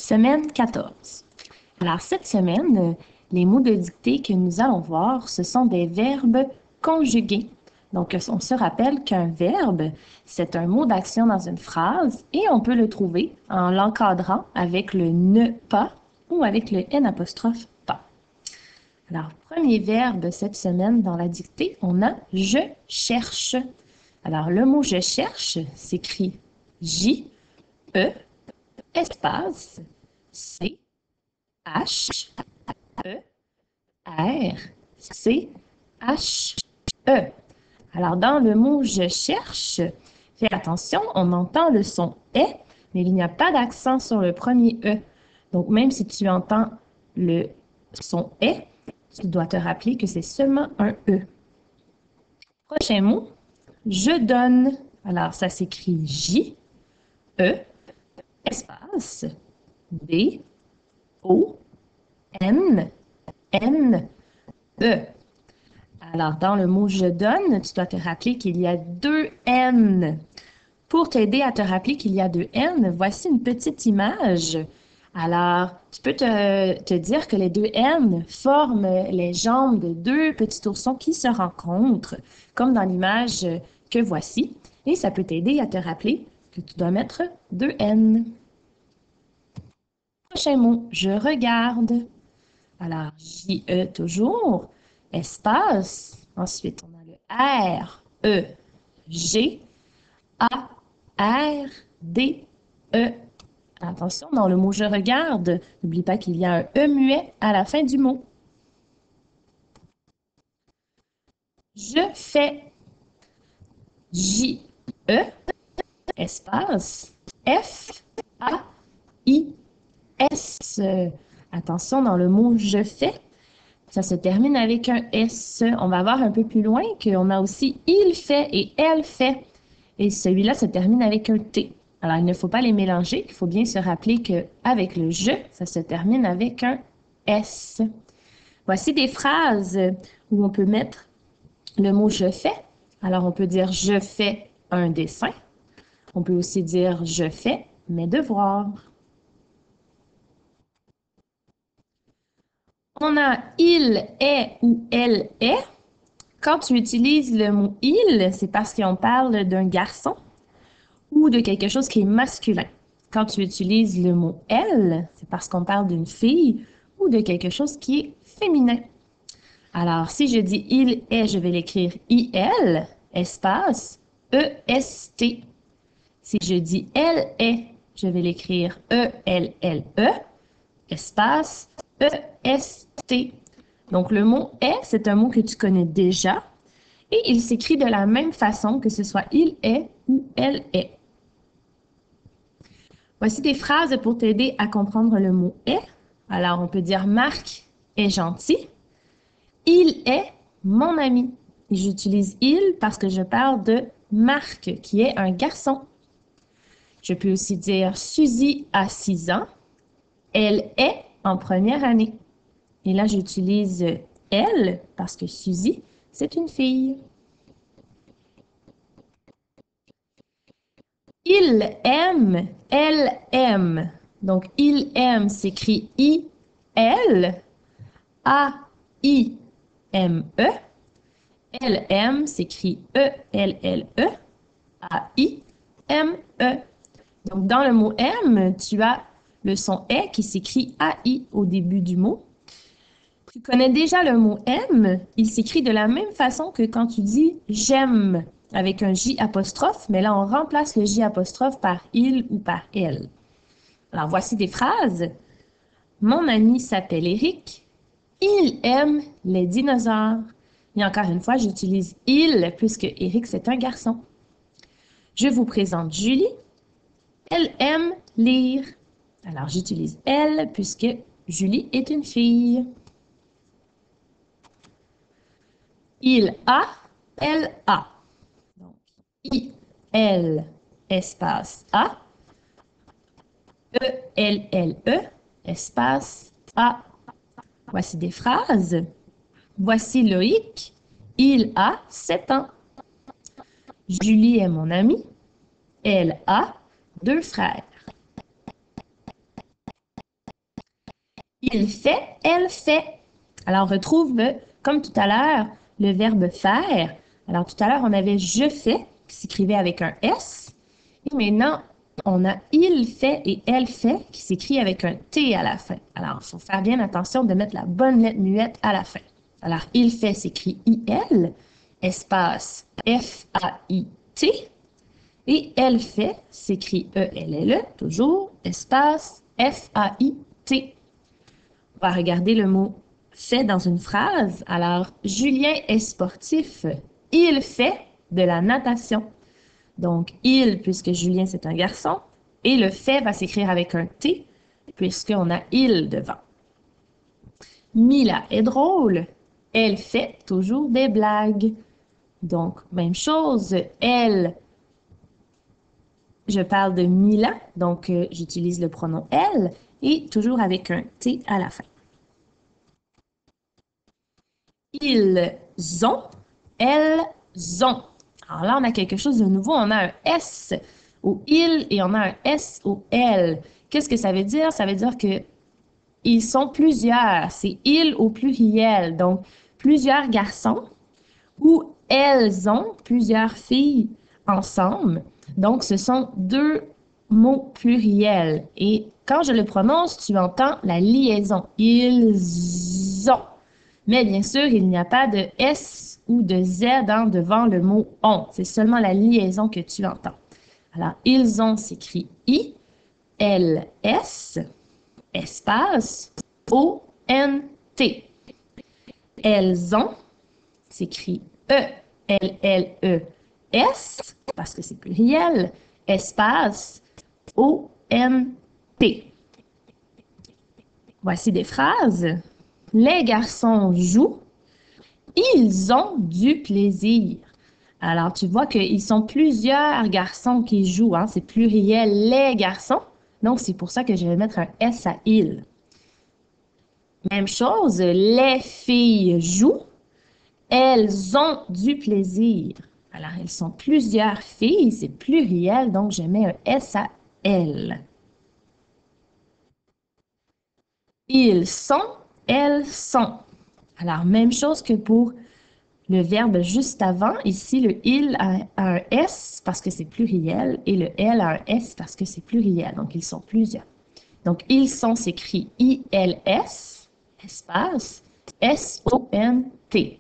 Semaine 14. Alors, cette semaine, les mots de dictée que nous allons voir, ce sont des verbes conjugués. Donc, on se rappelle qu'un verbe, c'est un mot d'action dans une phrase et on peut le trouver en l'encadrant avec le ne pas ou avec le n apostrophe pas. Alors, premier verbe cette semaine dans la dictée, on a je cherche. Alors, le mot je cherche s'écrit J, E, espace, C, H, E, R, C, H, E. Alors, dans le mot je cherche, fais attention, on entend le son est, mais il n'y a pas d'accent sur le premier E. Donc, même si tu entends le son est, tu dois te rappeler que c'est seulement un E. Prochain mot, je donne. Alors, ça s'écrit J, E, espace, D, O, N, N, E. Alors, dans le mot je donne, tu dois te rappeler qu'il y a deux N. Pour t'aider à te rappeler qu'il y a deux N, voici une petite image. Alors, tu peux te dire que les deux N forment les jambes de deux petits oursons qui se rencontrent, comme dans l'image que voici. Et ça peut t'aider à te rappeler que tu dois mettre deux N. Prochain mot, je regarde. Alors, J-E toujours, espace. Ensuite, on a le R, E, G, A, R, D, E. Attention, dans le mot je regarde, n'oublie pas qu'il y a un E muet à la fin du mot. Je fais. J-E, espace, F, A, I, S. Attention, dans le mot je fais, ça se termine avec un S. On va voir un peu plus loin qu'on a aussi il fait et elle fait. Et celui-là se termine avec un T. Alors, il ne faut pas les mélanger. Il faut bien se rappeler qu'avec le je, ça se termine avec un S. Voici des phrases où on peut mettre le mot je fais. Alors, on peut dire je fais un dessin. On peut aussi dire je fais mes devoirs. On a il est ou elle est. Quand tu utilises le mot il, c'est parce qu'on parle d'un garçon ou de quelque chose qui est masculin. Quand tu utilises le mot elle, c'est parce qu'on parle d'une fille ou de quelque chose qui est féminin. Alors, si je dis il est, je vais l'écrire IL, espace, EST. Si je dis elle est, je vais l'écrire ELLE, espace, EST. Donc, le mot est, c'est un mot que tu connais déjà et il s'écrit de la même façon que ce soit il est ou elle est. Voici des phrases pour t'aider à comprendre le mot est. Alors, on peut dire Marc est gentil. Il est mon ami. Et j'utilise il parce que je parle de Marc, qui est un garçon. Je peux aussi dire Suzy a 6 ans. Elle est en première année. Et là, j'utilise elle parce que Suzy, c'est une fille. Il aime, elle aime. Donc, il aime s'écrit I-L, A-I-M-E. Elle aime s'écrit E-L-L-E, A-I-M-E. Donc, dans le mot aime, tu as le son est qui s'écrit A-I au début du mot. Tu connais déjà le mot aime, il s'écrit de la même façon que quand tu dis j'aime avec un J apostrophe, mais là on remplace le J apostrophe par il ou par elle. Alors voici des phrases. Mon ami s'appelle Eric. Il aime les dinosaures. Et encore une fois, j'utilise il puisque Eric c'est un garçon. Je vous présente Julie. Elle aime lire. Alors j'utilise elle puisque Julie est une fille. Il a, elle a. Donc, I, L, espace A, E, L, L, E, espace A. Voici des phrases. Voici Loïc. Il a 7 ans. Julie est mon amie. Elle a 2 frères. Il fait, elle fait. Alors, on retrouve, comme tout à l'heure, le verbe faire. Alors, tout à l'heure, on avait je fais, qui s'écrivait avec un S. Et maintenant, on a il fait et elle fait, qui s'écrit avec un T à la fin. Alors, il faut faire bien attention de mettre la bonne lettre muette à la fin. Alors, il fait s'écrit I-L, espace F-A-I-T. Et elle fait s'écrit E-L-L-E, toujours, espace F-A-I-T. On va regarder le mot fait dans une phrase. Alors, Julien est sportif. Il fait de la natation. Donc, il, puisque Julien c'est un garçon, et le fait va s'écrire avec un T, puisqu'on a il devant. Mila est drôle. Elle fait toujours des blagues. Donc, même chose, elle, je parle de Mila, donc j'utilise le pronom elle, et toujours avec un T à la fin. Ils ont, elles ont. Alors là, on a quelque chose de nouveau. On a un S au il et on a un S au elle. Qu'est-ce que ça veut dire? Ça veut dire que ils sont plusieurs. C'est ils au pluriel. Donc, plusieurs garçons ou elles ont plusieurs filles ensemble. Donc, ce sont deux mots pluriels. Et quand je le prononce, tu entends la liaison. Ils ont. Mais bien sûr, il n'y a pas de S ou de Z devant le mot on. C'est seulement la liaison que tu entends. Alors, ils ont s'écrit I, L, S, espace, O, N, T. Elles ont s'écrit E, L, L, E, S, parce que c'est pluriel, espace, O, N, T. Voici des phrases. Les garçons jouent. Ils ont du plaisir. Alors, tu vois qu'ils sont plusieurs garçons qui jouent, hein? C'est pluriel, les garçons. Donc, c'est pour ça que je vais mettre un S à il. Même chose, les filles jouent. Elles ont du plaisir. Alors, elles sont plusieurs filles, c'est pluriel, donc je mets un S à elles. Ils sont, elles sont. Alors, même chose que pour le verbe juste avant. Ici, le il a un S parce que c'est pluriel et le elle a un S parce que c'est pluriel. Donc, ils sont plusieurs. Donc, ils sont s'écrit I-L-S, espace, S-O-N-T.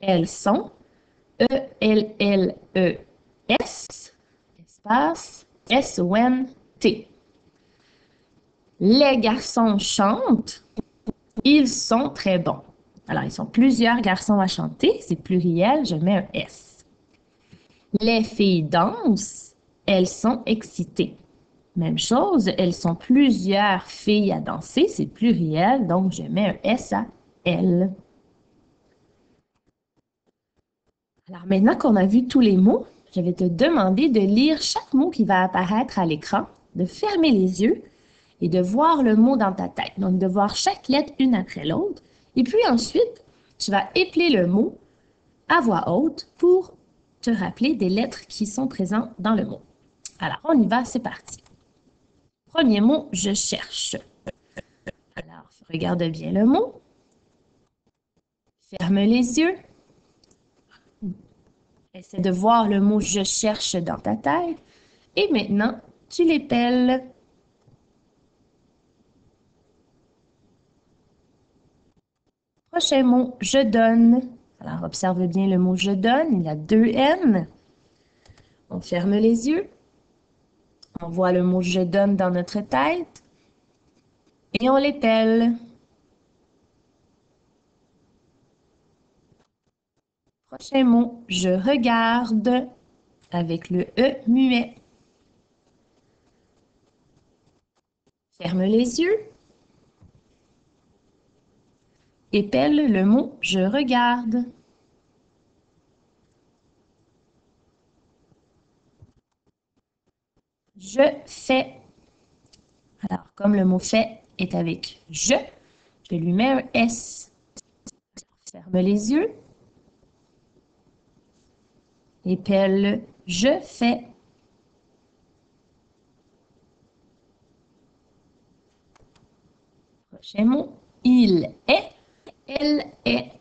Elles sont E-L-L-E-S, espace, S-O-N-T. Les garçons chantent. Ils sont très bons. Alors, ils sont plusieurs garçons à chanter. C'est pluriel, je mets un S. Les filles dansent. Elles sont excitées. Même chose, elles sont plusieurs filles à danser. C'est pluriel, donc je mets un S à elles. Alors, maintenant qu'on a vu tous les mots, je vais te demander de lire chaque mot qui va apparaître à l'écran, de fermer les yeux et de voir le mot dans ta tête. Donc, de voir chaque lettre une après l'autre. Et puis ensuite, tu vas épeler le mot à voix haute pour te rappeler des lettres qui sont présentes dans le mot. Alors, on y va, c'est parti. Premier mot, je cherche. Alors, regarde bien le mot. Ferme les yeux. Essaie de voir le mot je cherche dans ta tête. Et maintenant, tu l'épelles. Prochain mot, je donne. Alors, observe bien le mot je donne. Il y a deux N. On ferme les yeux. On voit le mot je donne dans notre tête. Et on l'épelle. Prochain mot, je regarde avec le E muet. Ferme les yeux. Épelle le mot je regarde. Je fais. Alors, comme le mot fait est avec je lui mets un S. Ferme les yeux. Épelle je fais. Prochain mot, il est, elle est.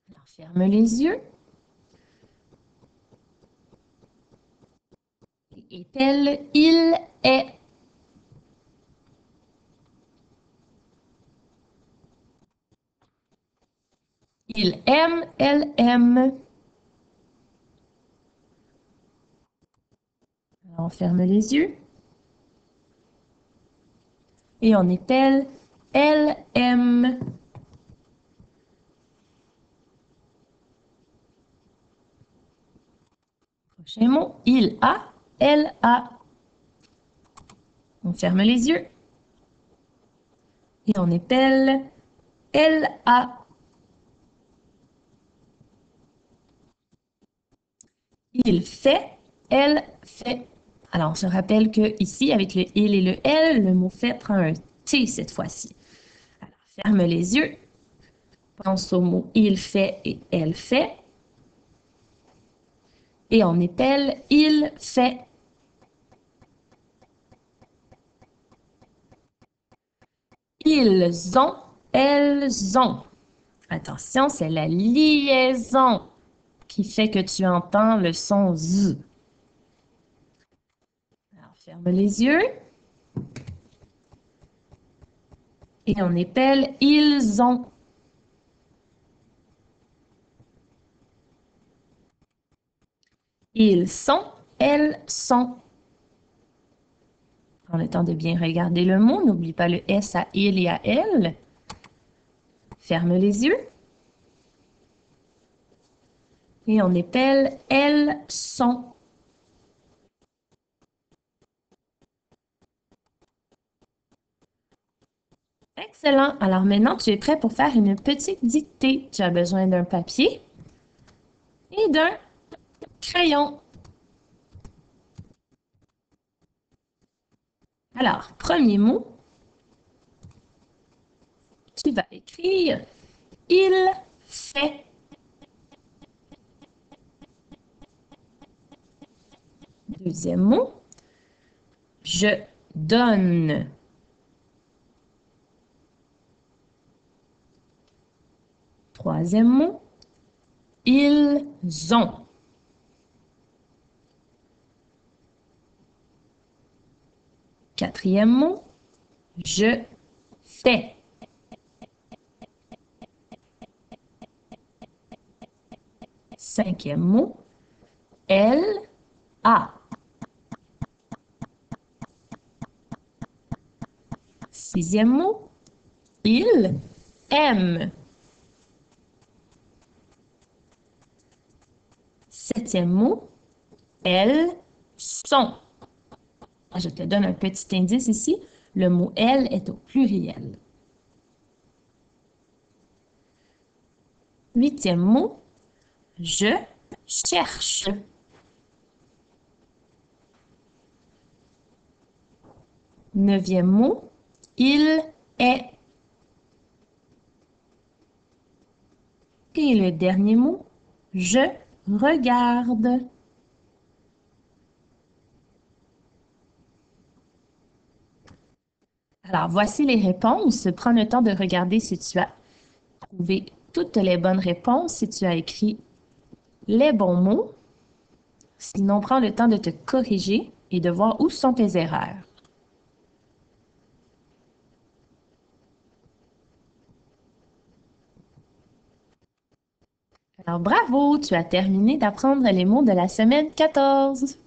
Alors, ferme les yeux. Est-elle, il est. Il aime, elle aime. Alors, on ferme les yeux. Et on est-elle, elle aime. Prochain mot, il a, elle a. On ferme les yeux. Et on épelle, elle a. Il fait, elle fait. Alors, on se rappelle que ici, avec le il et le elle, le mot fait prend un T cette fois-ci. Alors, ferme les yeux. Pense au mot il fait et elle fait. Et on épelle, il fait. Ils ont, elles ont. Attention, c'est la liaison qui fait que tu entends le son Z. Alors, ferme les yeux. Et on épelle, ils ont. Ils sont, elles sont. Prends le temps de bien regarder le mot. N'oublie pas le S à il et à elle. Ferme les yeux. Et on épelle, elles sont. Excellent. Alors maintenant, tu es prêt pour faire une petite dictée. Tu as besoin d'un papier et d'un crayon. Alors, premier mot, tu vas écrire il fait. Deuxième mot, je donne. Troisième mot, ils ont. Quatrième mot, je fais. Cinquième mot, elle a. Sixième mot, il aime. Septième mot, elles sont. Je te donne un petit indice ici. Le mot elle est au pluriel. Huitième mot, je cherche. Neuvième mot, il est. Et le dernier mot, je regarde. Alors, voici les réponses. Prends le temps de regarder si tu as trouvé toutes les bonnes réponses, si tu as écrit les bons mots. Sinon, prends le temps de te corriger et de voir où sont tes erreurs. Alors, bravo, tu as terminé d'apprendre les mots de la semaine 14.